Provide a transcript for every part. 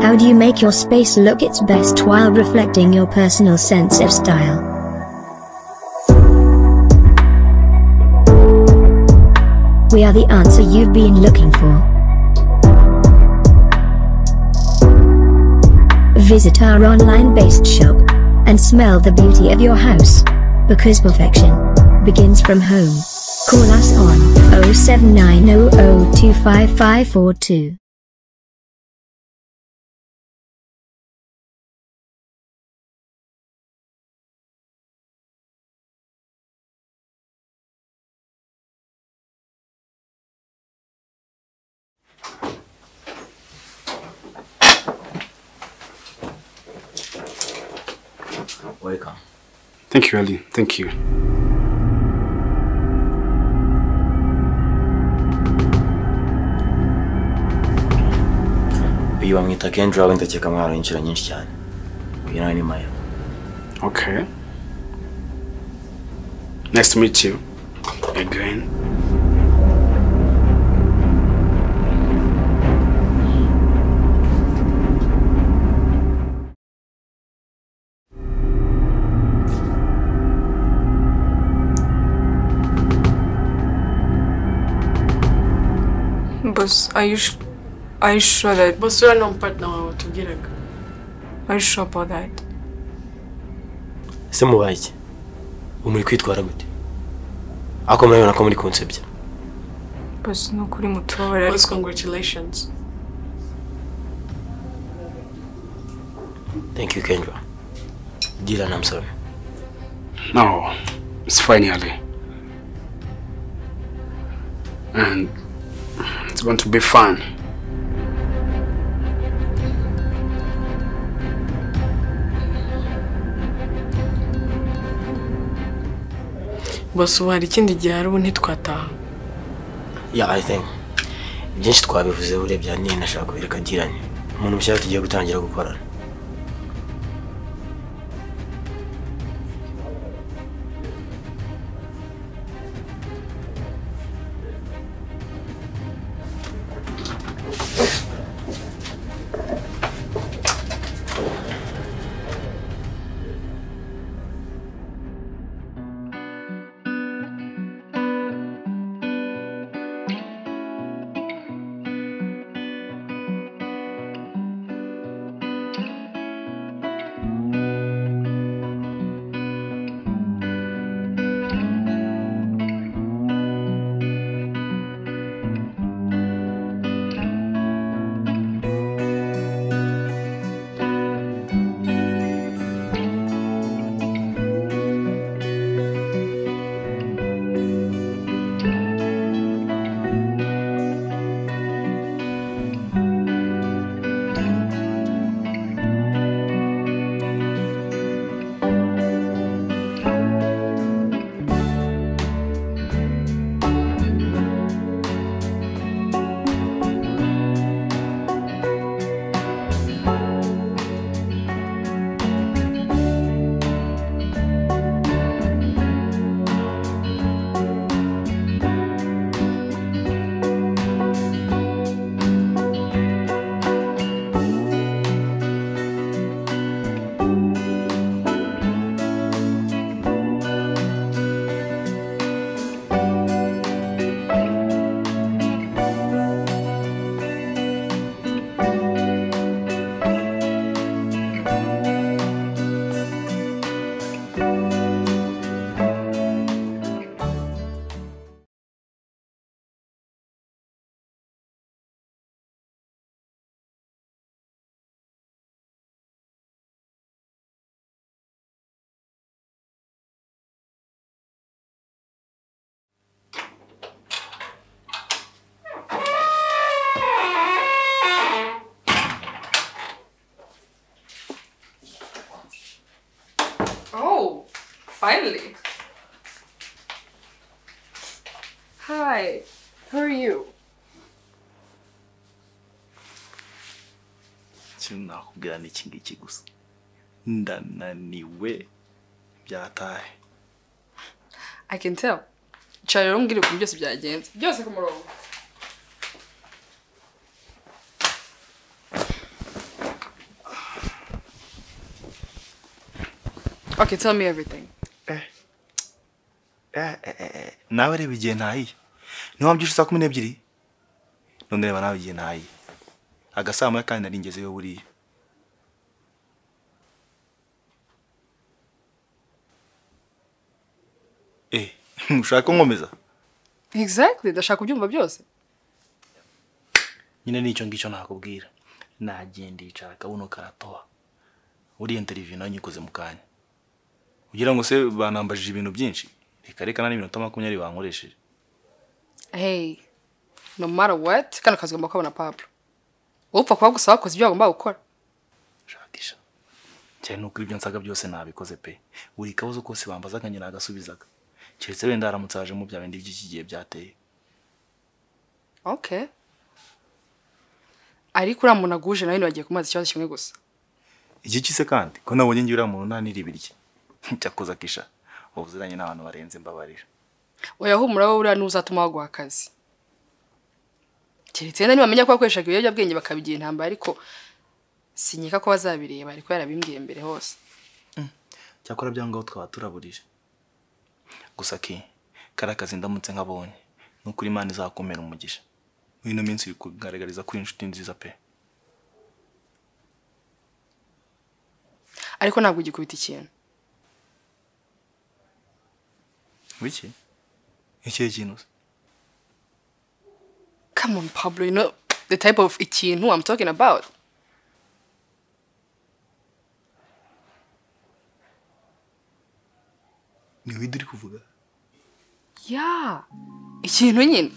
How do you make your space look its best while reflecting your personal sense of style? We are the answer you've been looking for. Visit our online-based shop and smell the beauty of your house, because perfection begins from home. Call us on 07900255542. Welcome. Thank you, Ali. Thank you. Uyu bamwita Kendra wenda cyeka mwaro inshira nyinshi cyane. Uyu nawe ni Maya. Okay. Nice to meet you again. Boss, are you sure that... Boss, you are not partner together. Are you sure about that? Semubaye. Umuri kwitwara gute? Ako murabona ko muri konsebya. Boss, no kuri mutubabara. Boss, congratulations. Thank you, Kendra. Dylan, I'm sorry. No, it's fine, Ali. And it's going to be fun. Boss, wari ikindi gihe hari ubu ntitwataha. Yeah, I think. Byinshi twabivuze urebye ni nashaka kubereka Dylan. Umuntu mushaka tugiye gutangira gukorana. Oh, finally. Hi, how are you? Nakubwira ni iki ngiki gusa. Ndananiwe byataye. I can tell. Cyaro mbwira uko byose byagenze. Byose ku murongo. Okay, tell me everything. nawe reba igihe ntahiye niba mbyishe saa 12 none reba nawe igihe ntahiye agasamu kandi nari ngezeyo buriya ushaka nkomeza Exactly, ndashaka kubyumva byose. nyine nicyo ngicyo nakubwira nagenda yicara kabuno karatoha uri interview nanyikoze mu kanya ugira ngo se banambajije ibintu byinshi reka nani minota 20 bankoresheje. Hey, no matter what, kana kazi gomba kubona Pablo. Upfa kwa gusaba koze ibyo agomba gukora. Shakisha. Cyane ukuri ibyo nsaga byose nabikoze pe. Uri kabuzo kose bambazaga nyina agasubizaga. Keretse wenda aramutsaje mu bya bindi by'ikigiye byateye. Okay. Ariko uramuna aguje nawe bagiye kumaza ikibazo kimwe gusa. Iki kise kandi ko nabonye ngira muntu ntaniri birye. Cyakoza kisha. Ubuziranye n'abantu barenze mbabarira. Oya humura wowe uriya n'uzatuma wagwa akazi. Keretse nani bamenya ko akoresha ibyo bwenge bakabigira intambara ariko sinyeka ko bazabireba ariko yarabimbwiye mbere hose. Cyakora byangaho twaba turaburije. Gusa ki karakazi ndamutse nkabonye n'ukuri Imana izakomera umugisha. Wino minsi kugaragariza kuri inshuti nziza pe. Ariko ntabwo ugikubita ikintu. Wiki? Iki kintu. Come on, Pablo, you know the type of ikintu I'm talking about. Ni widiri kuvuga? Yeah. Ikintu nyine.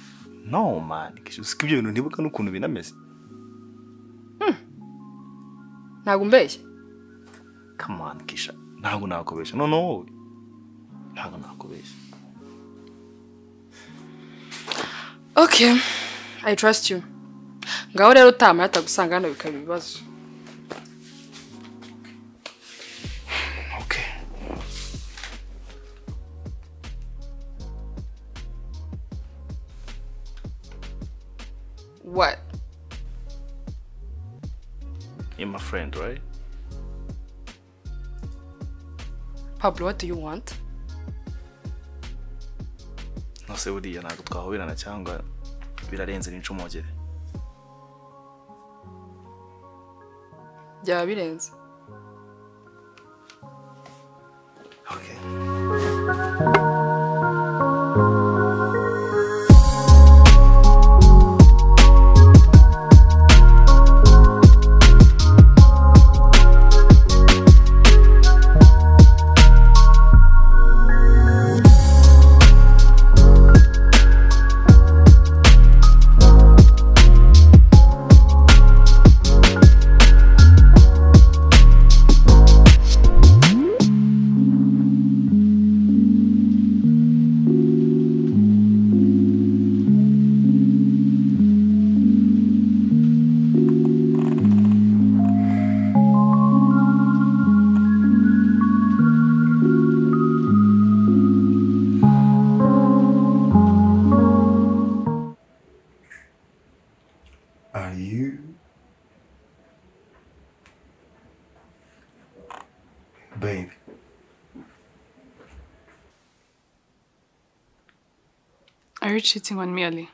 No man, kishusika ibyo bintu ntibuka n'ukuntu binameze. Ntabwo mbeshye. Come on, Kisha. Ntabwo nakubesha. No. Ntabwo nakubesha. Okay. I trust you. Ngaho rero utama yatagusanga hano bikaba ibibazo. Okay. What? You're my friend, right? Pablo, what do you want? No se buriya ntabwo twahubirana cyangwa birarenze n'incumogere. Byaba birenze. Okay. Are you? Babe. Are you cheating on me, Ali?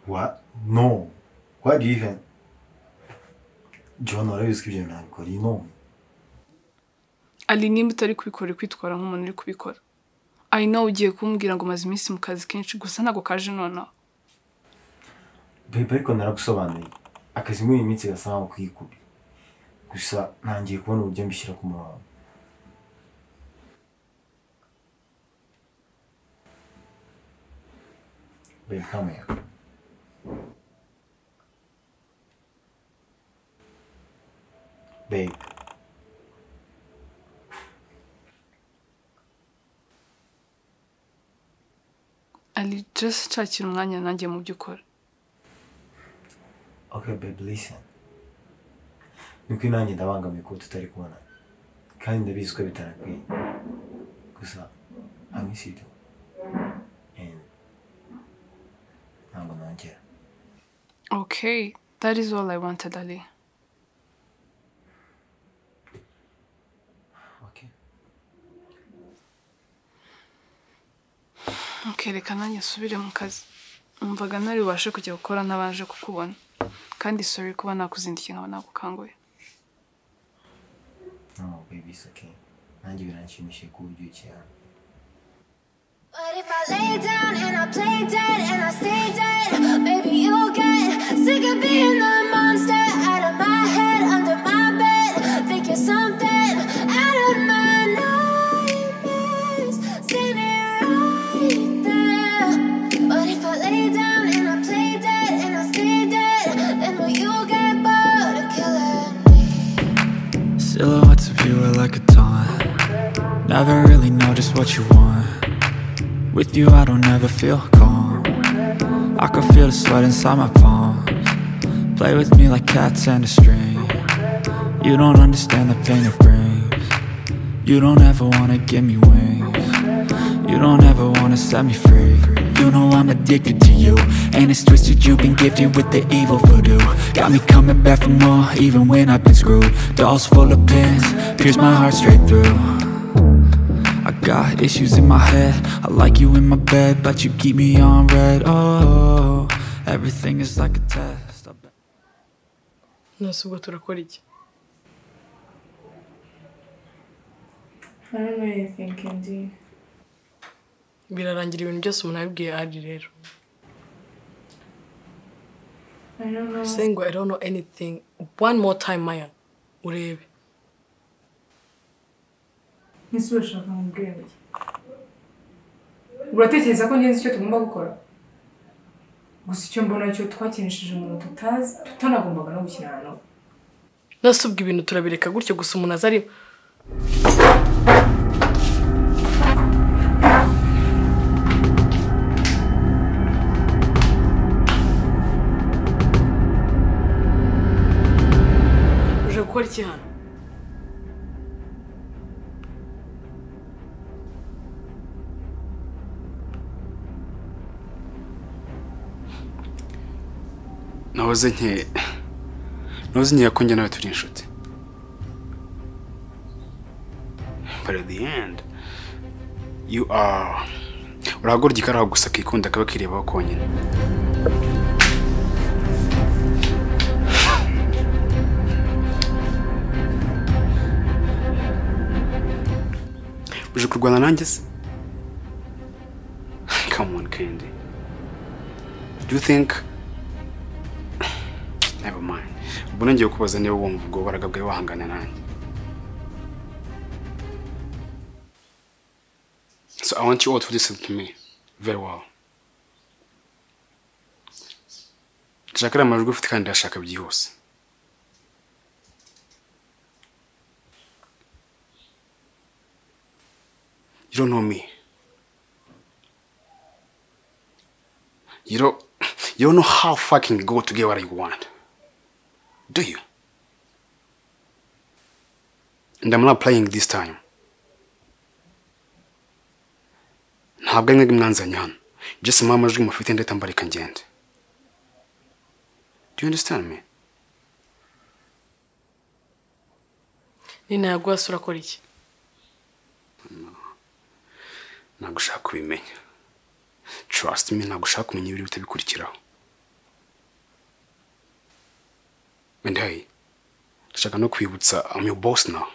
What? No. Why do you even? John, urabizi ko ibyo ntabikora, you know. Ali, nimba utari kubikora kwitwara nk'umuntu uri kubikora. I know ugiye kumbwira ngo maze iminsi mu kazi kenshi gusa ntago kaje nonaho. Babe, ariko naragusobanuriye. Akazi muri iyi minsi gasa nkaho kwikubi. Gusa ntangiye kubona uburyo mbishyira ku murongo. Babe, come here. Babe. Ali, just shakira umwanya nanjye mu byo ukora. Okay, babe, listen. Nuko nanjye ndabangamiye ko tutari kubona. Kandi ndabizi ko bitarakwiye. Gusa, I miss you too. And ntabwo nongera. Okay, that is all I wanted, Ali. Reka nanjye nsubire mu kazi. Umvaga ntari bubashe kujya gukora ntabanje kukubona. Kandi sorry kuba nakuzindukiye nkaba nagukanguye. No, baby, it's okay. Nanjye biranshimishe ko ubyukiye hano. But if I lay down and I play dead and I stay dead, baby, you'll get sick of being the monster out of my head, under my bed, thinking something out of my nightmares, standing right there. But if I lay down and I play dead and I stay dead, then will you get bored of killing me? Silhouettes of you are like a taunt. Never really know just what you want. With you I don't ever feel calm. I can feel the sweat inside my palms. Play with me like cats and a string. You don't understand the pain it brings. You don't ever wanna give me wings. You don't ever wanna set me free. You know I'm addicted to you, and it's twisted, you've been gifted with the evil voodoo. Got me coming back for more, even when I've been screwed. Dolls full of pins, pierce my heart straight through. I got issues in my head, I like you in my bed, but you keep me on red. Oh, everything is like a test. Nose ubwo turakora iki? I don't know anything, Candy. Birarangira ibintu byose umuntu abibwiye ari rero. I don't know. Saying I don't know anything. One more time, Maya. Urebe. Nisi urashaka nkubwire iki? Uratekereza ko ngenzi icyo tugomba gukora? Gusa icyo mbona cyo twakinishije umuntu tutazi, tutanagombaga no gukinana nawe. Nose ubwo ibintu turabireka gutyo gusa umuntu azari uje gukora iki hano? Nahoze nkeye ko njye nawe turi inshuti. But at the end, you are... uragora igikaraho gusa kikunda kaba kirebaho konyine. Uje kurwana nanjye se? Come on, Candy. Do you think... Never mind. Ubwo ngiye kubaza niba wumva ubwo baraga bwawe wahangana nanjye. So I want you all to listen to me very well. Ndashaka amajwi ufite kandi ndashaka byihuse. You don't know me. You don't know how fucking go to get what you want. Do you? And I'm not playing this time. Ntabwo mwebwe mwanzanye hano. Just mama majwi mufite ndeta mbareka ngende. Do you understand me? Nina yagwasura kora iki? Nagushaka kubimenya. Trust me, nagushaka kumenya ibiri bitabikurikiraho. And hey, ndashaka no kwibutsa I'm your boss now.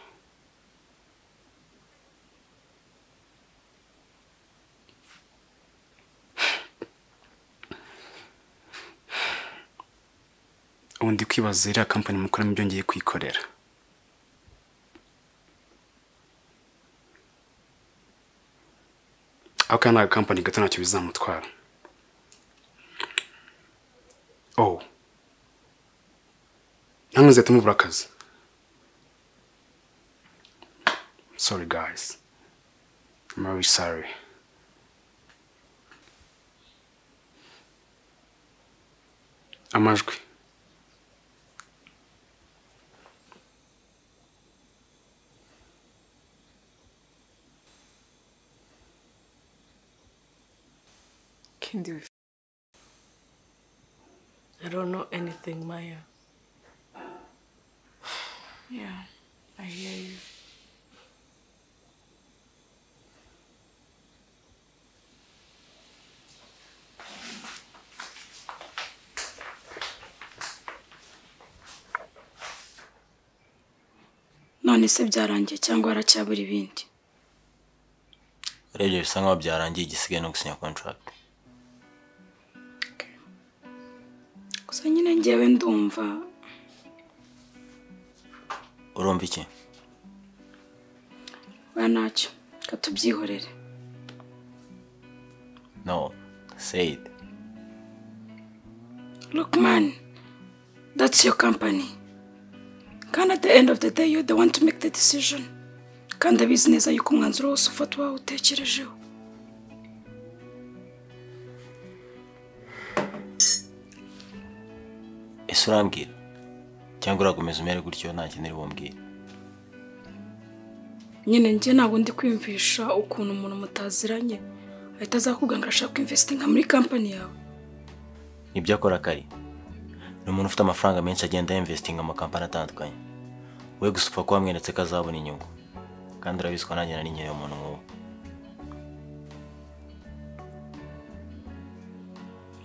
Undi kwibaza iriya company mukoramo ibyo ngiye kwikorera. Aka ni company gato ntacyo bizamutwara. Oh. Namwe nzatumubura akazi. Sorry guys. I'm very sorry. Amajwi. Candy. I don't know anything, Maya. Yeah, I hear you. none se byarangiye cyangwa haracyabura ibindi? Urebye bisa nkaho byarangiye, igisigaye no gusinya contract. Gusa nyine njyewe ndumva. Urumva iki? Ntacyo, katubyihorere. No, say it. Look man, that's your company. And at the end of the day, you're the one to make the decision. Kandi abizi neza yuko umwanzuro wose ufata wawe utekerejeho. Ese urambwira cyangwa urakomeza umere gutyo nta kintu uri bumbwire? Nyine njye ntabwo ndi kwiyumvisha ukuntu umuntu mutaziranye ahita azakubwira ngo ashaka kwinvestinga muri company yawe. Nibyo akora kari. Ni umuntu ufite amafaranga menshi agenda yinvestinga mu kampani atandukanye. We gusa upfa kuba mweretse ko azabona inyungu. Kandi urabizi ko nanjye nari nkeneye umuntu nk'uwo.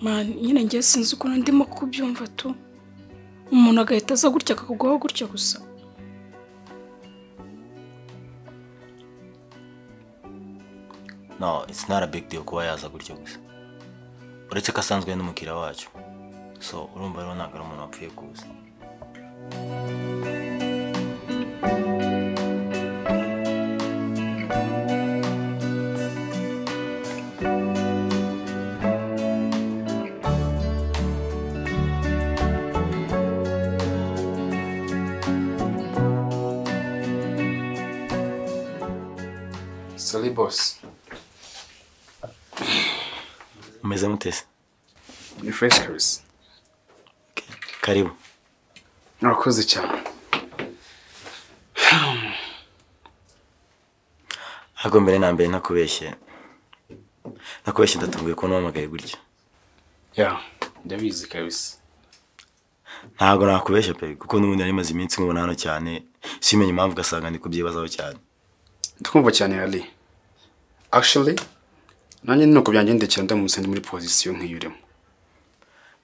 Man, nyine njye sinzi ukuntu ndimo kubyumva tu. Umuntu agahita aza gutya akakugwaho gutya gusa. No, it's not a big deal kuba yaza gutyo gusa. Uretse ko asanzwe n'umukiriya wacu. So, urumva rero ntabwo ari umuntu wapfuye kuza. Salut boss. Umeze mutese? Ni fresh kabisa. Karibu. Murakoze cyane. Ahubwo mbere na mbere nakubeshye ndatunguye ko nahamagaye gutya. Yeah, ndabizi kabisa. Ntabwo nakubeshye pe kuko n'ubundi nari maze iminsi nkubona hano cyane, simenye impamvu gasanga ndi kubyibazaho cyane. Twumva cyane Ali. Actually, nanjye nuko byangendekera ndamutse ndi muri position nk'iyurimo.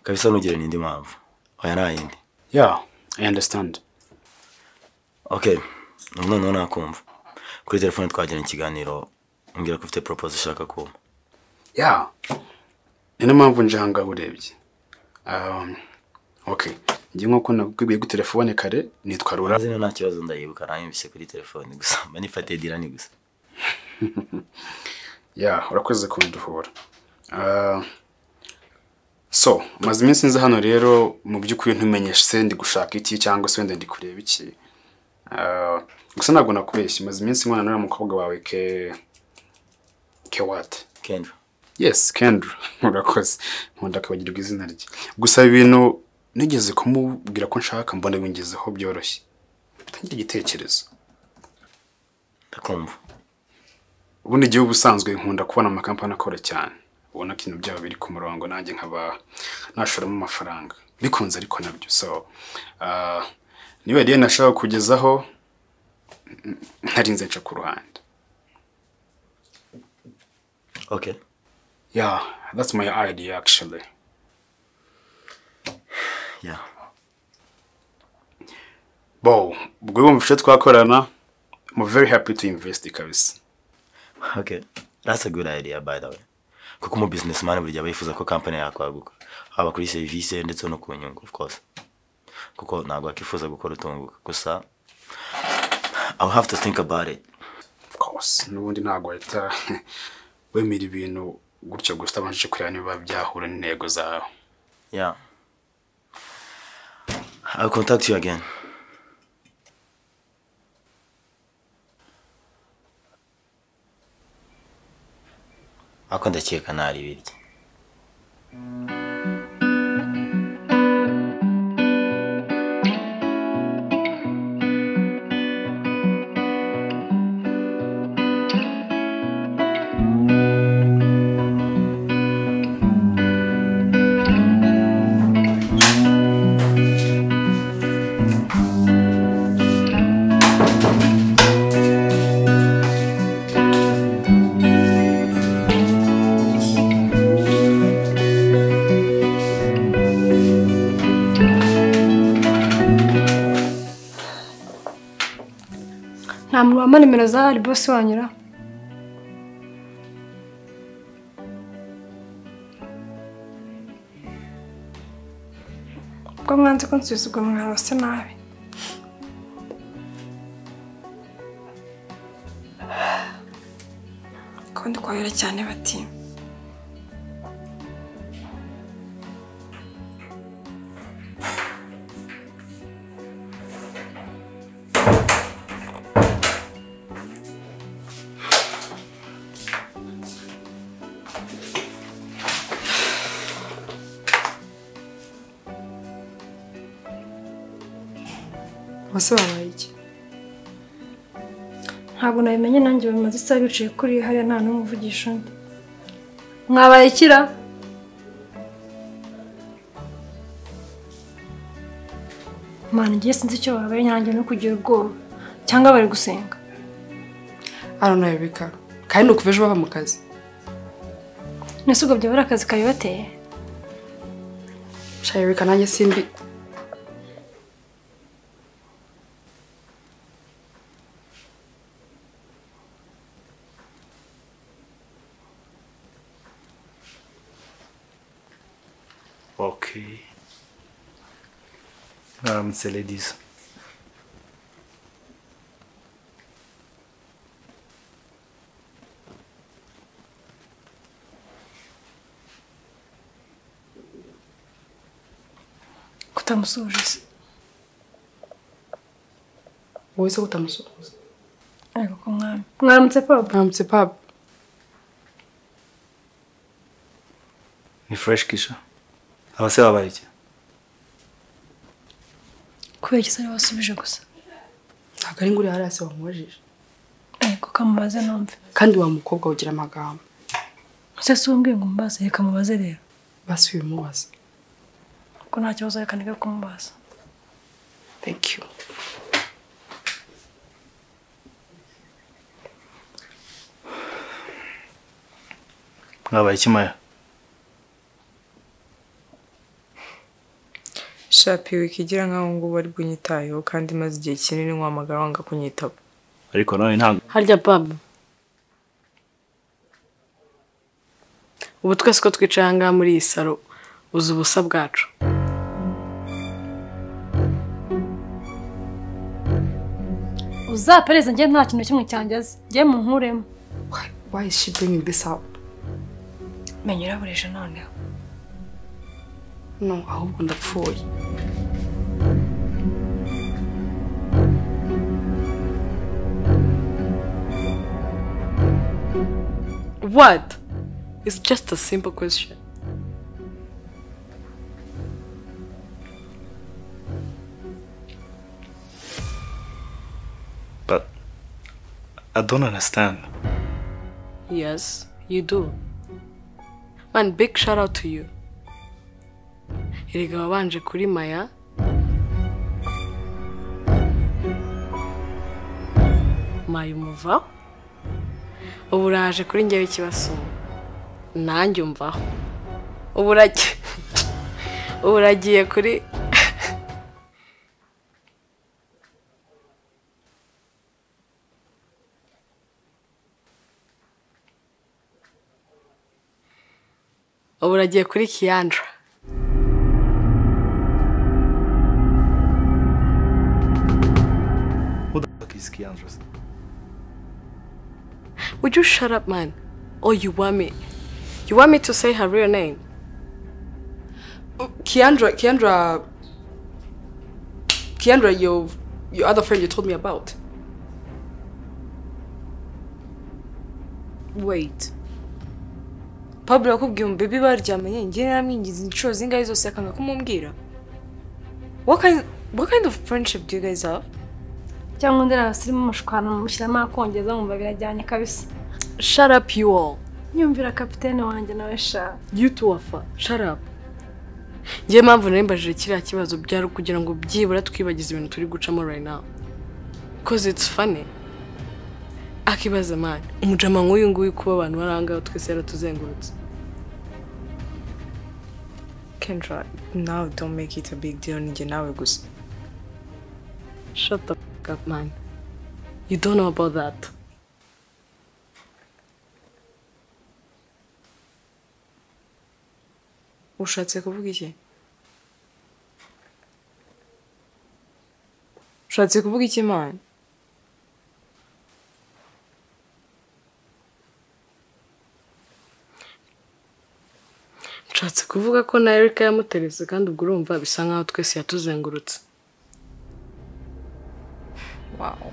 Kabisa nugire n'indi mpamvu. Oya nayindi. Yeah, I understand. Okay, noneho nakumva. Kuri telefone twagirana ikiganiro, umbwira ko ufite proposal ushaka kumpa. Yeah. Ino mpamvu nje hanga urebye. Okay. Ngiye nko nakubwiye ku telefone kare nitwa Rura. Zino nta kibazo ndayibuka nayumvise kuri telefone gusa manifate dirani gusa. Yeah, urakoze kunduhura. So, maze iminsi nza hano rero mu by'ukuri ntumenyeshe ndi gushaka iki cyangwa se wenda ndi kureba iki. Gusa ntabwo nakubeshye, maze iminsi nkwana n'uriya mukobwa wawe ke what? Kendra. Yes, Kendra. Urakoze. Nkunda kwibagirwa izina rye. Gusa ibintu nigeze kumubwira ko nshaka mbona bingezeho byoroshye. Tangira igitekerezo. Ndakumva. Ubundi igihe ubusanzwe nkunda kubona amakampani akora cyane. Ubona ko ibintu byabo biri ku murongo nanjye nkaba nashoramo amafaranga. Bikunze ariko nabyo. So, niba idea nashaka kugezaho ntarinze nca ku ruhande. Okay. Yeah, that's my idea actually. Yeah. Bo, ubwo wumvise twakorana, I'm very happy to invest kabisa. Okay. That's a good idea by the way. Kuko mu businessman burya bifuza ko company yakwaguka. Haba kuri service ndetse no ku nyungu of course. Kuko ntabwo akifuza gukora utunguka. Gusa I'll have to think about it. Of course. Nubundi ntabwo ahita wemera ibintu gutyo gusa abanje kureba niba byahura n'intego zawe. Yeah. I'll contact you again. Ako ndakeka nari birye. nta muntu wampa nimero za hari bosi wanyura ubwo mwanze ko nsubiza ubwo mwabase nabi ko ndi kwahera cyane bati bose babaye iki ntabwo nabimenye nanjye bamaze isaha bicaye kuri hariya nta n'umwe uvugisha undi mwabaye ikira mana ngiye sinzi icyo babaye nyange no kugira ubwoba cyangwa bari gusenga arona Rebecca kandi nukuva ejo bava mu kazi nese ubwo byaba ari akazi kabibateye sha Rebecca nanjye simbi Okay. Mwaramutse ladies. kutamusuhuje se wowe se utamusuhuza ariko ko mwami mwaramutse papa mwaramutse papa Ni fresh kisha. Abase babaye iki? kubera iki sari wasubije gusa ntabwo ari nguri hariya se wamubajije ariko kamubaze numve kandi wa mukobwa ugira amagambo se si umbwiye ngo umubaze reka mubaze rero basubiye umubaza ko nta kibazo reka nige kumubaza thank you Mwabaye iki Maya? shapi wikigira nkaho ngo bari bunyitayeho kandi maze igihe kinini nkwamagara wanga kunyitaba Ariko none ntabwo harya papa ubu twese ko twicaye ngaha muri iyi saro uzi ubusa bwacu uzapereza njye nta kintu kimwe cyangeze njye mu nkuremo why is she bringing this up menya urabureje noneho no ahubwo ndapfuye What? It's just a simple question. But I don't understand. Yes, you do. Man, big shout out to you. Erega wabanje kuri Maya. Maya umuvaho. Ubu uraje kuri njyewe ikibasumba. Nanjye umvaho. Ubu uragiye kuri ubu uragiye kuri Kiandra. Who the fuck is Kiandra? Would you shut up, man? Or you want me to say her real name? Kiandra, your other friend you told me about. wait Pablo yakubwiye umubebe baryamanye njye naramwingiza inshuro zingahe zose akanga kumubwira what kind of friendship do you guys have cyangwa ndera abasirimu mushwana mumushyiramo akongeza mwumva birajyanye kabisa Shut up, you all. nyumvira kapitene wanjye nawe sha You two afa. Shut up. Njye mpamvu narimbajije kiriya kibazo byari kugira ngo byibura twibagize ibintu turi gucamo right now. Cause it's funny. Akibaza man, umujama nk'uyu nguyu kuba abantu barangaho twese yaratuzengurutse. Kendra, now don't make it a big deal njye nawe gusa Shut the fuck up, man. You don't know about that. Ushatse kuvuga iki? Ushatse kuvuga iki man? Ushatse kuvuga ko na Erica yamuteretse kandi ubwo urumva bisa nkaho twese yatuzengurutse. Wow.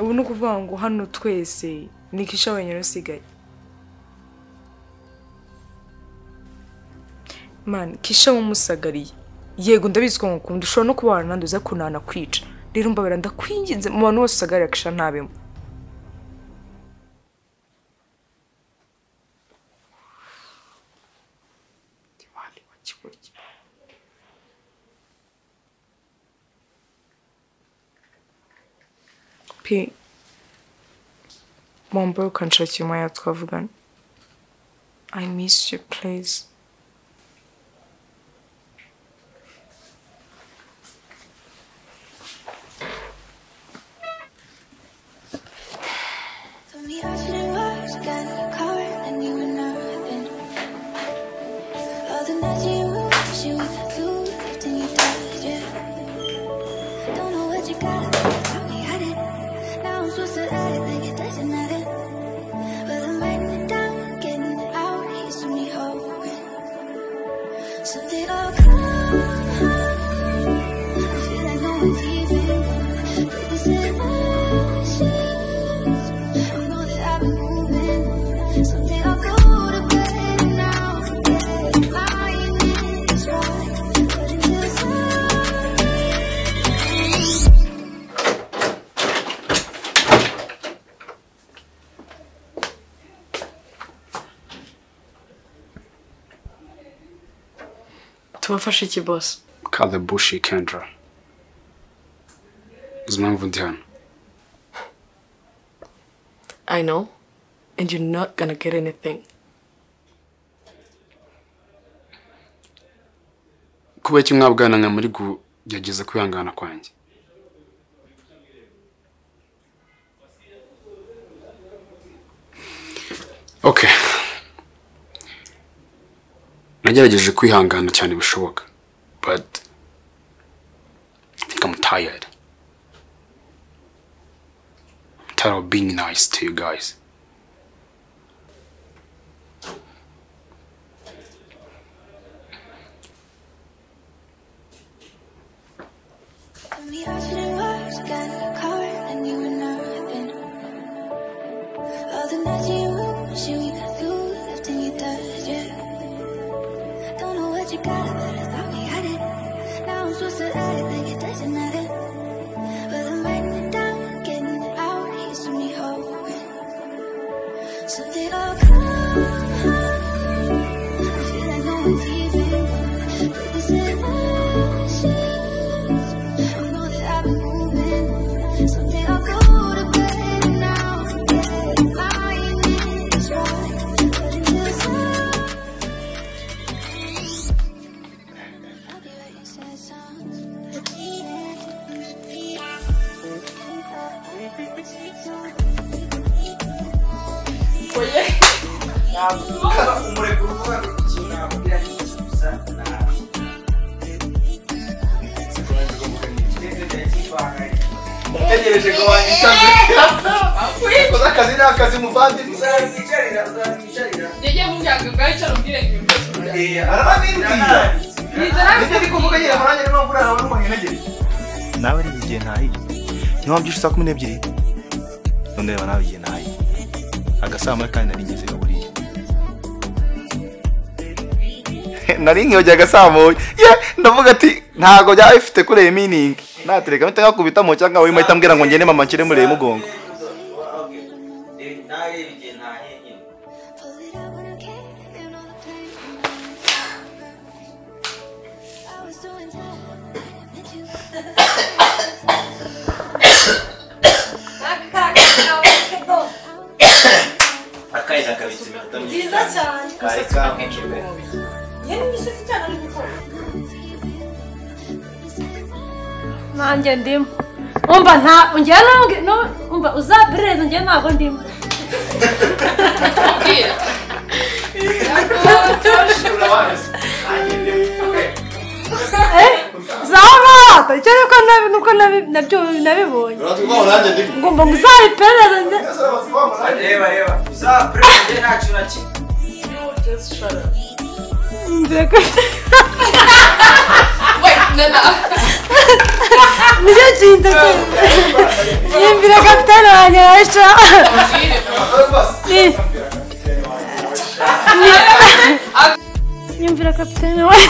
Ubu ni ukuvuga ngo hano twese ni Kisha wenyine usigaye. Man, Kisha wamusagariye. Yego ndabizi ko ngukunda ushobora no kubana nandi uza kunana kwica. Rero mbabera ndakwinginze mu bantu bose usagarira Kisha ntabemo. P. Mombo ukanshakira umwanya twavugana. I miss you, please. Told me I shouldn't rush, got in the car and you were nothing. All the nights you wish you do, lifting your touch, yeah. Don't know what you got, tell me I did. Now I'm supposed to act like it doesn't matter. But I'm writing it down, getting it out, he's to me hoping. Someday I'll come, I feel like no one's even gonna put this in motion. Someday I'll go to bed and I'll forget lying in this right. But until Sunday. Tubafashe iki boss? Kale bushi Kendra. Uzi impamvu ndi hano? I know. And you're not gonna get anything. Kuba iki mwabwana nka muri kugerageza kwihangana kwanjye. Okay. Nagerageje kwihangana cyane bishoboka. But I think I'm tired. I'm tired of being nice to you guys. Told me I shouldn't rush, got in the car and you were nothing. All the nights you wish you do, lifting your touch, yeah. Don't know what you got, but I thought we had it. Now I'm supposed to act like it doesn't matter. But I'm writing it down, getting it out, he's to me hoping. Someday I'll come, I feel like no one's even gonna put this in motion. Someday I'll go to bed and I'll forget lying in this right. But until Sunday, I'll be writing sad songs. Nategereje ko wanyitaze. Koza akazi n'akazi muvandimwe. Uzanyicarira. Yeye mujyaga bwayicara ubwire ibintu byose. Arababwira. Nibyo ndi kuvuga nyine muranye niba mvura nawe n'umuhinagire. Nawe ari igihe ntayi. Niba mbyushye saa 12. None reba nawe igihe ntayi. Agasama kandi nari ngeze buriya. Nari nkiyojya agasamuye. Ndavuga ati ntago bya ifite kure meaning. Natereka mite ngakubita mu cyangwa we mahita mbwira ngo ngene mama nkire muri mugongo. Akaida kabitse iminota myinshi. Kari kamushebe. Yeni mishuti cyane ari gukora. Nanjye ndimo. umva nta ongera no umva uzaperereza njye ntabwo ndimo zaba icyo nuko nabyo nabibonye ngomba muzayiperereza njye reba uzaperereza njye ntacyo na kimwe nicyo kintu yumvira kapitani wanjye arasha yumvira kapitani wanjye